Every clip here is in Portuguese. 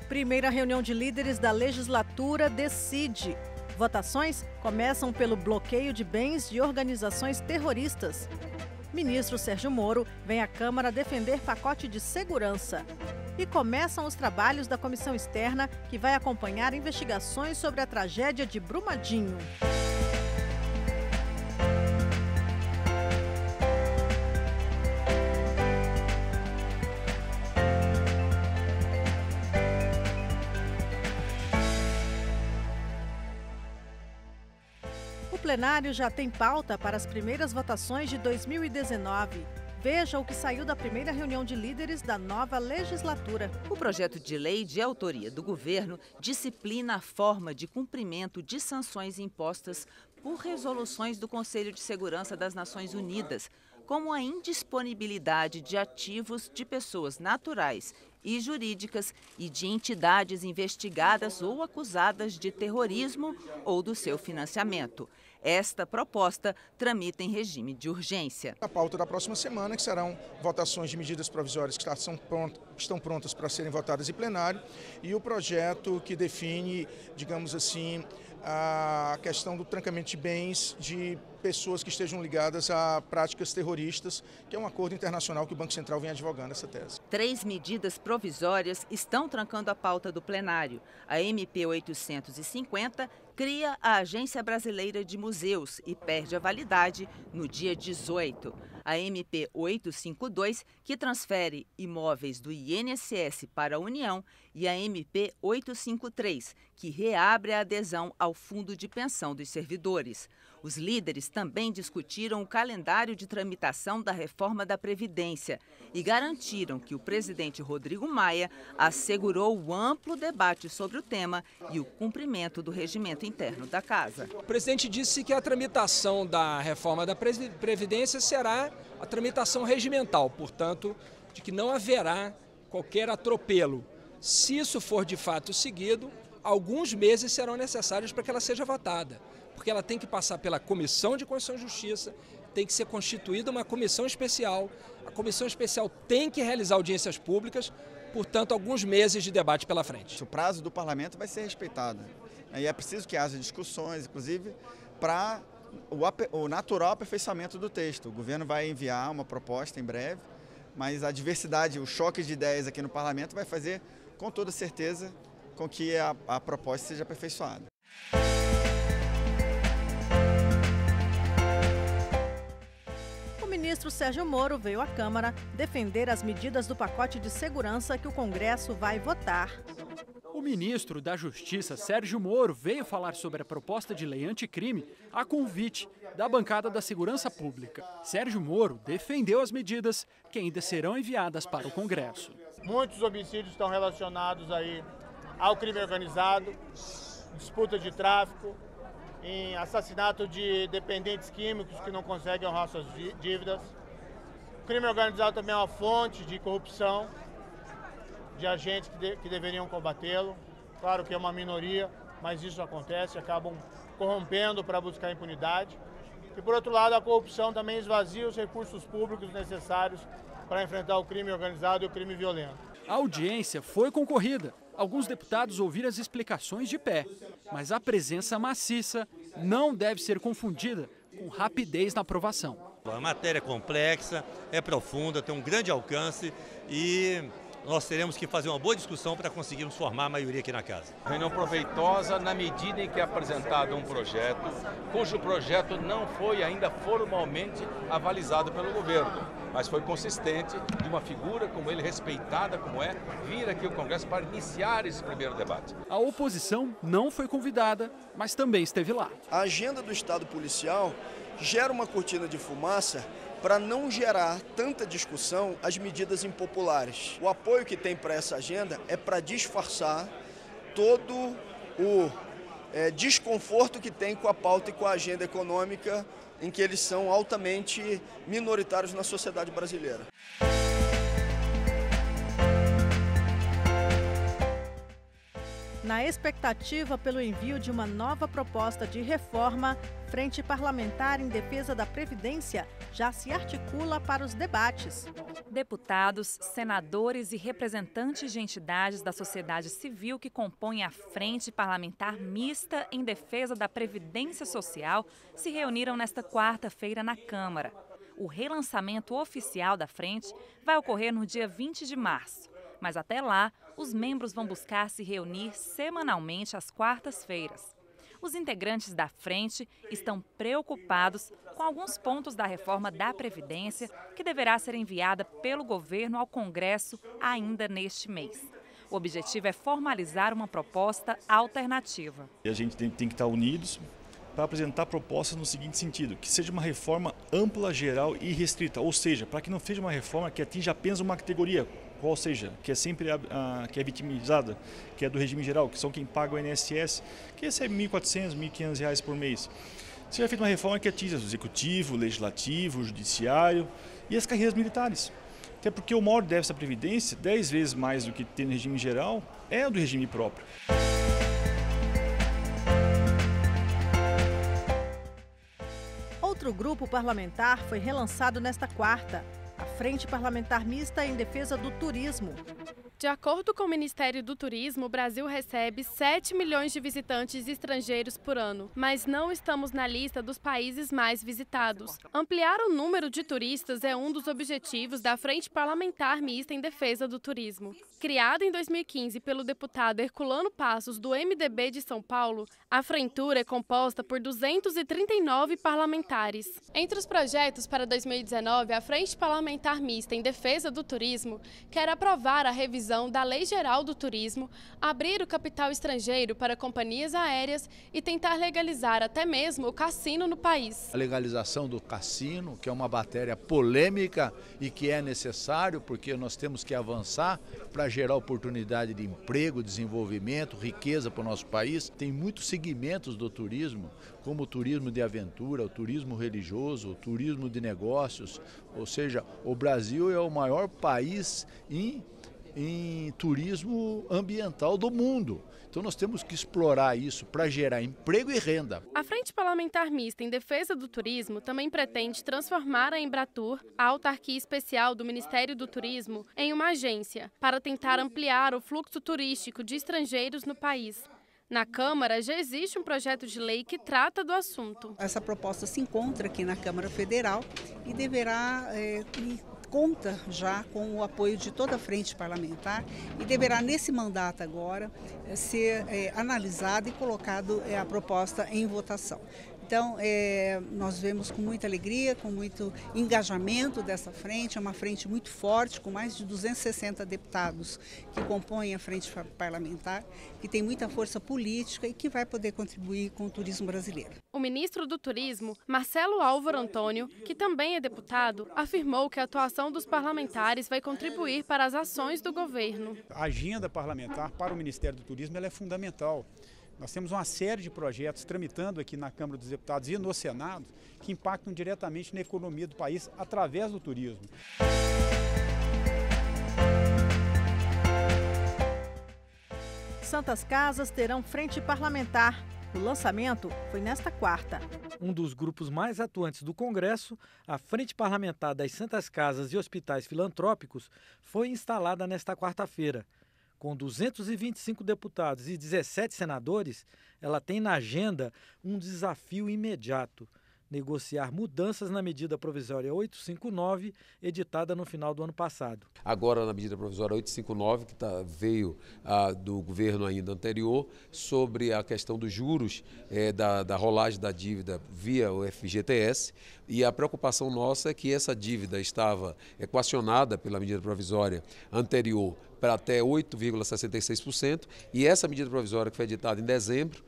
Primeira reunião de líderes da legislatura decide. Votações começam pelo bloqueio de bens de organizações terroristas. Ministro Sérgio Moro vem à Câmara defender pacote de segurança. E começam os trabalhos da comissão externa que vai acompanhar investigações sobre a tragédia de Brumadinho. O plenário já tem pauta para as primeiras votações de 2019. Veja o que saiu da primeira reunião de líderes da nova legislatura. O projeto de lei de autoria do governo disciplina a forma de cumprimento de sanções impostas por resoluções do Conselho de Segurança das Nações Unidas, como a indisponibilidade de ativos de pessoas naturais e jurídicas e de entidades investigadas ou acusadas de terrorismo ou do seu financiamento. Esta proposta tramita em regime de urgência. A pauta da próxima semana, que serão votações de medidas provisórias que estão prontas para serem votadas em plenário, e o projeto que define, digamos assim, a questão do trancamento de bens de pessoas que estejam ligadas a práticas terroristas, que é um acordo internacional que o Banco Central vem advogando essa tese. 3 medidas provisórias estão trancando a pauta do plenário. A MP 850 cria a Agência Brasileira de Museus e perde a validade no dia 18. A MP 852, que transfere imóveis do INSS para a União, e a MP 853, que reabre a adesão ao Fundo de Pensão dos Servidores. Os líderes também discutiram o calendário de tramitação da reforma da Previdência e garantiram que o presidente Rodrigo Maia assegurou o amplo debate sobre o tema e o cumprimento do regimento interno da Casa. O presidente disse que a tramitação da reforma da Previdência será a tramitação regimental, portanto, de que não haverá qualquer atropelo. Se isso for de fato seguido, alguns meses serão necessários para que ela seja votada, porque ela tem que passar pela Comissão de Constituição e Justiça, tem que ser constituída uma comissão especial, a comissão especial tem que realizar audiências públicas, portanto, alguns meses de debate pela frente. O prazo do parlamento vai ser respeitado, e é preciso que haja discussões, inclusive, para o natural aperfeiçoamento do texto. O governo vai enviar uma proposta em breve, mas a diversidade, o choque de ideias aqui no parlamento vai fazer, com toda certeza, com que a proposta seja aperfeiçoada. O ministro Sérgio Moro veio à Câmara defender as medidas do pacote de segurança que o Congresso vai votar. O ministro da Justiça, Sérgio Moro, veio falar sobre a proposta de lei anticrime a convite da bancada da Segurança Pública. Sérgio Moro defendeu as medidas que ainda serão enviadas para o Congresso. Muitos homicídios estão relacionados aí ao crime organizado, disputa de tráfico, em assassinato de dependentes químicos que não conseguem honrar suas dívidas. O crime organizado também é uma fonte de corrupção de agentes que deveriam combatê-lo. Claro que é uma minoria, mas isso acontece, acabam corrompendo para buscar impunidade. E, por outro lado, a corrupção também esvazia os recursos públicos necessários para enfrentar o crime organizado e o crime violento. A audiência foi concorrida. Alguns deputados ouviram as explicações de pé, mas a presença maciça não deve ser confundida com rapidez na aprovação. A matéria é complexa, é profunda, tem um grande alcance e nós teremos que fazer uma boa discussão para conseguirmos formar a maioria aqui na casa. Reunião proveitosa na medida em que é apresentado um projeto, cujo projeto não foi ainda formalmente avalizado pelo governo, mas foi consistente de uma figura como ele, respeitada como é, vir aqui ao Congresso para iniciar esse primeiro debate. A oposição não foi convidada, mas também esteve lá. A agenda do Estado policial gera uma cortina de fumaça para não gerar tanta discussão as medidas impopulares. O apoio que tem para essa agenda é para disfarçar todo o desconforto que tem com a pauta e com a agenda econômica, em que eles são altamente minoritários na sociedade brasileira. Na expectativa pelo envio de uma nova proposta de reforma, Frente Parlamentar em Defesa da Previdência já se articula para os debates. Deputados, senadores e representantes de entidades da sociedade civil que compõem a Frente Parlamentar Mista em Defesa da Previdência Social se reuniram nesta quarta-feira na Câmara. O relançamento oficial da frente vai ocorrer no dia 20 de março. Mas até lá, os membros vão buscar se reunir semanalmente às quartas-feiras. Os integrantes da frente estão preocupados com alguns pontos da reforma da Previdência que deverá ser enviada pelo governo ao Congresso ainda neste mês. O objetivo é formalizar uma proposta alternativa. A gente tem que estar unidos para apresentar propostas no seguinte sentido, que seja uma reforma ampla, geral e restrita, ou seja, para que não seja uma reforma que atinja apenas uma categoria, qual seja, que é sempre que é vitimizada, que é do regime geral, que são quem paga o INSS, que recebe R$ 1.400, R$ 1.500 por mês. Seja feita uma reforma que atinja o executivo, o legislativo, o judiciário e as carreiras militares. Até porque o maior déficit da Previdência, 10 vezes mais do que tem no regime geral, é o do regime próprio. Outro grupo parlamentar foi relançado nesta quarta, a Frente Parlamentar Mista em Defesa do Turismo. De acordo com o Ministério do Turismo, o Brasil recebe 7 milhões de visitantes estrangeiros por ano, mas não estamos na lista dos países mais visitados. Ampliar o número de turistas é um dos objetivos da Frente Parlamentar Mista em Defesa do Turismo. Criada em 2015 pelo deputado Herculano Passos, do MDB de São Paulo, a frentura é composta por 239 parlamentares. Entre os projetos para 2019, a Frente Parlamentar Mista em Defesa do Turismo quer aprovar a revisão da Lei Geral do Turismo, abrir o capital estrangeiro para companhias aéreas e tentar legalizar até mesmo o cassino no país. A legalização do cassino, que é uma matéria polêmica e que é necessário porque nós temos que avançar para gerar oportunidade de emprego, desenvolvimento, riqueza para o nosso país. Tem muitos segmentos do turismo, como o turismo de aventura, o turismo religioso, o turismo de negócios, ou seja, o Brasil é o maior país em turismo ambiental do mundo. Então nós temos que explorar isso para gerar emprego e renda. A Frente Parlamentar Mista em Defesa do Turismo também pretende transformar a Embratur, a autarquia especial do Ministério do Turismo, em uma agência, para tentar ampliar o fluxo turístico de estrangeiros no país. Na Câmara já existe um projeto de lei que trata do assunto. Essa proposta se encontra aqui na Câmara Federal e deverá conta já com o apoio de toda a frente parlamentar e deverá, nesse mandato agora, ser analisada e colocado a proposta em votação. Então, nós vemos com muita alegria, com muito engajamento dessa frente, é uma frente muito forte, com mais de 260 deputados que compõem a frente parlamentar, que tem muita força política e que vai poder contribuir com o turismo brasileiro. O ministro do Turismo, Marcelo Álvaro Antônio, que também é deputado, afirmou que a atuação dos parlamentares vai contribuir para as ações do governo. A agenda parlamentar para o Ministério do Turismo ela é fundamental. Nós temos uma série de projetos tramitando aqui na Câmara dos Deputados e no Senado que impactam diretamente na economia do país através do turismo. Santas Casas terão frente parlamentar. O lançamento foi nesta quarta. Um dos grupos mais atuantes do Congresso, a Frente Parlamentar das Santas Casas e Hospitais Filantrópicos, foi instalada nesta quarta-feira. Com 225 deputados e 17 senadores, ela tem na agenda um desafio imediato: negociar mudanças na medida provisória 859, editada no final do ano passado. Agora, na medida provisória 859, que veio do governo ainda anterior, sobre a questão dos juros da rolagem da dívida via o FGTS, e a preocupação nossa é que essa dívida estava equacionada pela medida provisória anterior para até 8,66%, e essa medida provisória que foi editada em dezembro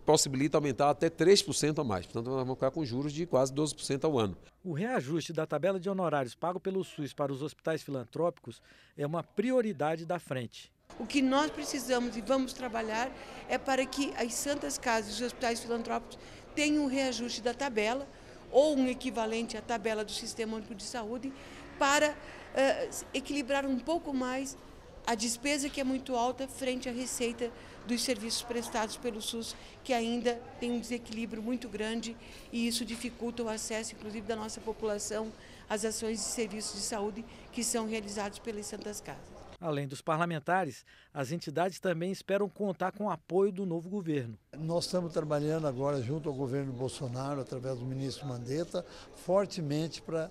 possibilita aumentar até 3% a mais. Portanto, nós vamos ficar com juros de quase 12% ao ano. O reajuste da tabela de honorários pago pelo SUS para os hospitais filantrópicos é uma prioridade da frente. O que nós precisamos e vamos trabalhar é para que as Santas Casas e os hospitais filantrópicos tenham um reajuste da tabela ou um equivalente à tabela do Sistema Único de Saúde para equilibrar um pouco mais a despesa que é muito alta frente à receita dos serviços prestados pelo SUS, que ainda tem um desequilíbrio muito grande e isso dificulta o acesso, inclusive, da nossa população às ações e serviços de saúde que são realizados pelas Santas Casas. Além dos parlamentares, as entidades também esperam contar com o apoio do novo governo. Nós estamos trabalhando agora junto ao governo Bolsonaro, através do ministro Mandetta, fortemente para...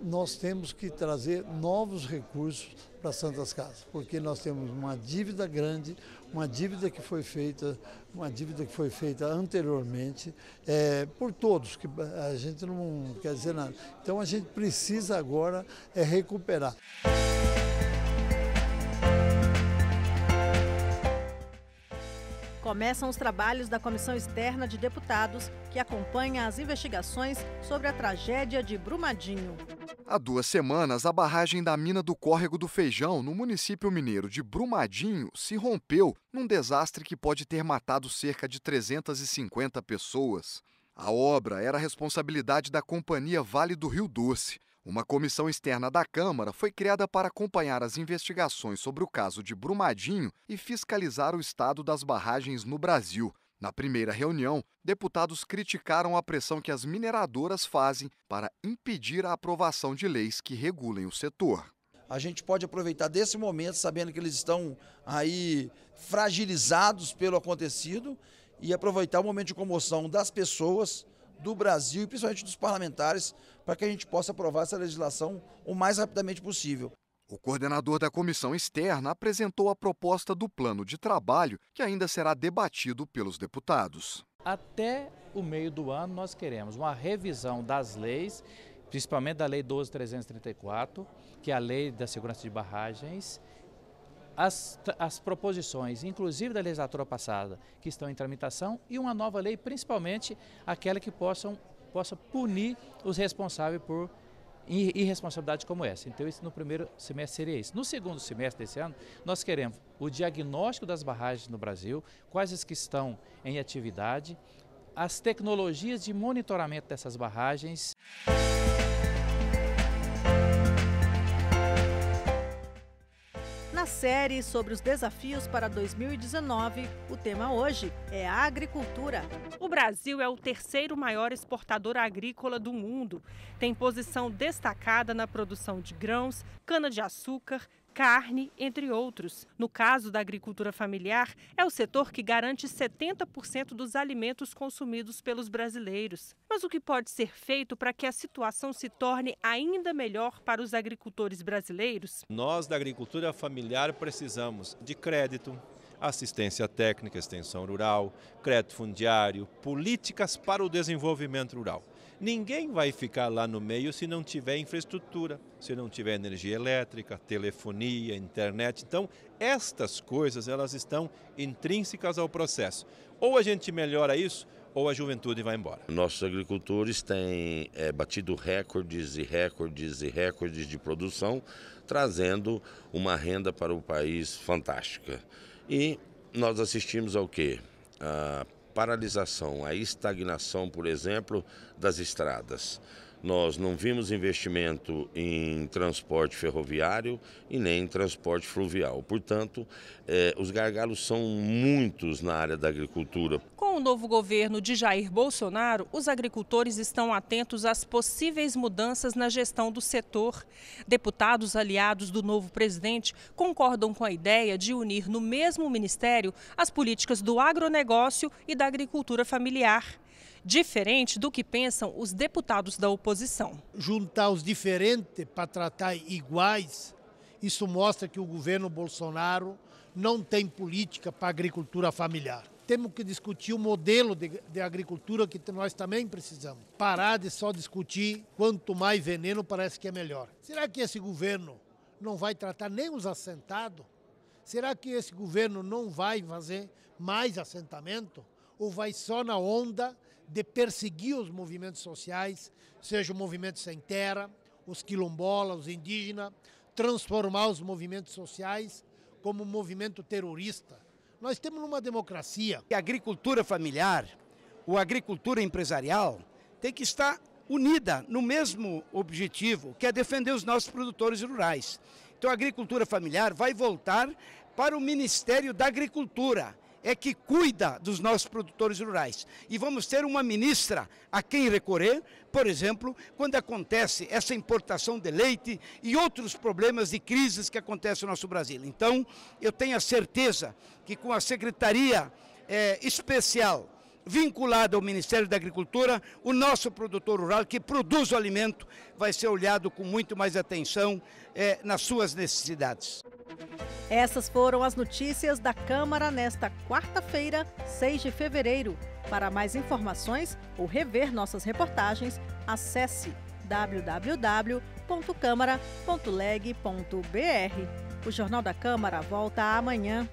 Nós temos que trazer novos recursos para as Santas Casas, porque nós temos uma dívida grande, uma dívida que foi feita anteriormente por todos, que a gente não quer dizer nada. Então a gente precisa agora recuperar. Começam os trabalhos da Comissão Externa de Deputados, que acompanha as investigações sobre a tragédia de Brumadinho. Há 2 semanas, a barragem da mina do Córrego do Feijão, no município mineiro de Brumadinho, se rompeu num desastre que pode ter matado cerca de 350 pessoas. A obra era responsabilidade da Companhia Vale do Rio Doce. Uma comissão externa da Câmara foi criada para acompanhar as investigações sobre o caso de Brumadinho e fiscalizar o estado das barragens no Brasil. Na primeira reunião, deputados criticaram a pressão que as mineradoras fazem para impedir a aprovação de leis que regulem o setor. A gente pode aproveitar desse momento, sabendo que eles estão aí fragilizados pelo acontecido, e aproveitar o momento de comoção das pessoas do Brasil e principalmente dos parlamentares, para que a gente possa aprovar essa legislação o mais rapidamente possível. O coordenador da comissão externa apresentou a proposta do plano de trabalho, que ainda será debatido pelos deputados. Até o meio do ano nós queremos uma revisão das leis, principalmente da Lei 12.334, que é a Lei da Segurança de Barragens, as proposições, inclusive da legislatura passada, que estão em tramitação, e uma nova lei, principalmente aquela que possa punir os responsáveis por irresponsabilidade como essa. Então, isso no primeiro semestre seria isso. No segundo semestre desse ano, nós queremos o diagnóstico das barragens no Brasil, quais as que estão em atividade, as tecnologias de monitoramento dessas barragens. Na série sobre os desafios para 2019, o tema hoje é a agricultura. O Brasil é o 3º maior exportador agrícola do mundo. Tem posição destacada na produção de grãos, cana-de-açúcar, carne, entre outros. No caso da agricultura familiar, é o setor que garante 70% dos alimentos consumidos pelos brasileiros. Mas o que pode ser feito para que a situação se torne ainda melhor para os agricultores brasileiros? Nós, da agricultura familiar, precisamos de crédito, assistência técnica, extensão rural, crédito fundiário, políticas para o desenvolvimento rural. Ninguém vai ficar lá no meio se não tiver infraestrutura, se não tiver energia elétrica, telefonia, internet. Então, estas coisas elas estão intrínsecas ao processo. Ou a gente melhora isso, ou a juventude vai embora. Nossos agricultores têm batido recordes e recordes e recordes de produção, trazendo uma renda para o país fantástica. E nós assistimos ao quê? A paralisação, a estagnação, por exemplo, das estradas. Nós não vimos investimento em transporte ferroviário e nem em transporte fluvial. Portanto, os gargalos são muitos na área da agricultura. Com o novo governo de Jair Bolsonaro, os agricultores estão atentos às possíveis mudanças na gestão do setor. Deputados aliados do novo presidente concordam com a ideia de unir no mesmo ministério as políticas do agronegócio e da agricultura familiar. Diferente do que pensam os deputados da oposição. Juntar os diferentes para tratar iguais, isso mostra que o governo Bolsonaro não tem política para a agricultura familiar. Temos que discutir o modelo de agricultura que nós também precisamos. Parar de só discutir quanto mais veneno parece que é melhor. Será que esse governo não vai tratar nem os assentados? Será que esse governo não vai fazer mais assentamento? Ou vai só na onda de perseguir os movimentos sociais, seja o movimento sem terra, os quilombolas, os indígenas, transformar os movimentos sociais como um movimento terrorista? Nós temos uma democracia. A agricultura familiar, ou a agricultura empresarial, tem que estar unida no mesmo objetivo, que é defender os nossos produtores rurais. Então a agricultura familiar vai voltar para o Ministério da Agricultura, é que cuida dos nossos produtores rurais. E vamos ter uma ministra a quem recorrer, por exemplo, quando acontece essa importação de leite e outros problemas de crises que acontecem no nosso Brasil. Então, eu tenho a certeza que com a Secretaria Especial vinculada ao Ministério da Agricultura, o nosso produtor rural que produz o alimento vai ser olhado com muito mais atenção nas suas necessidades. Essas foram as notícias da Câmara nesta quarta-feira, 6 de fevereiro. Para mais informações ou rever nossas reportagens, acesse www.câmara.leg.br. O Jornal da Câmara volta amanhã.